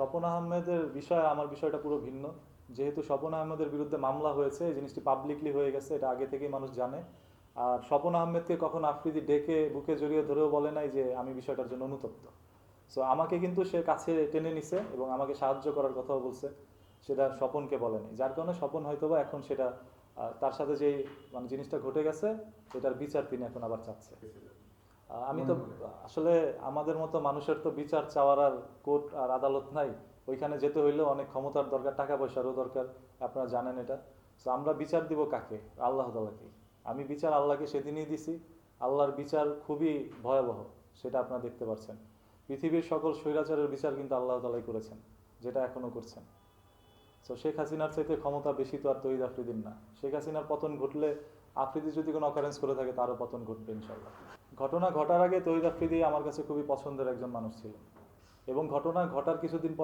স্বপন আহমেদের বিষয়ে আমার বিষয়টা পুরো ভিন্ন। যেহেতু স্বপন আহমেদের বিরুদ্ধে মামলা হয়েছে, এই জিনিসটি পাবলিকলি হয়ে গেছে, এটা আগে থেকেই মানুষ জানে। আর স্বপন আহমেদকে কখন আফ্রিদি ডেকে বুকে জড়িয়ে ধরেও বলে নাই যে আমি বিষয়টার জন্য অনুতপ্ত। সো আমাকে কিন্তু সে কাছে টেনে নিছে এবং আমাকে সাহায্য করার কথাও বলছে, সেটা স্বপনকে বলেনি। যার কারণে স্বপন হয়তোবা এখন সেটা তার সাথে যেই মানে জিনিসটা ঘটে গেছে এটার বিচার তিনি এখন আবার চাচ্ছে। আমি তো আসলে আমাদের মতো মানুষের তো বিচার চাওয়ার আর কোর্ট আর আদালত নাই। ওইখানে যেতে হইলেও অনেক ক্ষমতার দরকার, টাকা পয়সারও দরকার, আপনারা জানেন এটা। তো আমরা বিচার দিব কাকে? আল্লাহ তাআলাকেই। আমি বিচার আল্লাহকে সেদিনই দিছি। আল্লাহর বিচার খুবই ভয়াবহ, সেটা আপনারা দেখতে পাচ্ছেন। পৃথিবীর সকল স্বৈরাচারের বিচার কিন্তু আল্লাহ তাআলাই করেছেন, যেটা এখনো করছেন। তো শেখ হাসিনার চাইতে ক্ষমতা বেশি তো আর তহিদ আফ্রিদির না। শেখ হাসিনার পতন ঘটলে আফ্রিদি যদি কোনো অকারেন্স করে থাকে তারও পতন ঘটবে ইনশাল্লাহ। ঘটনা ঘটার আগে তহিদ আফ্রিদি আমার কাছে খুবই পছন্দের একজন মানুষ ছিল, এবং ঘটনা ঘটার কিছুদিন পর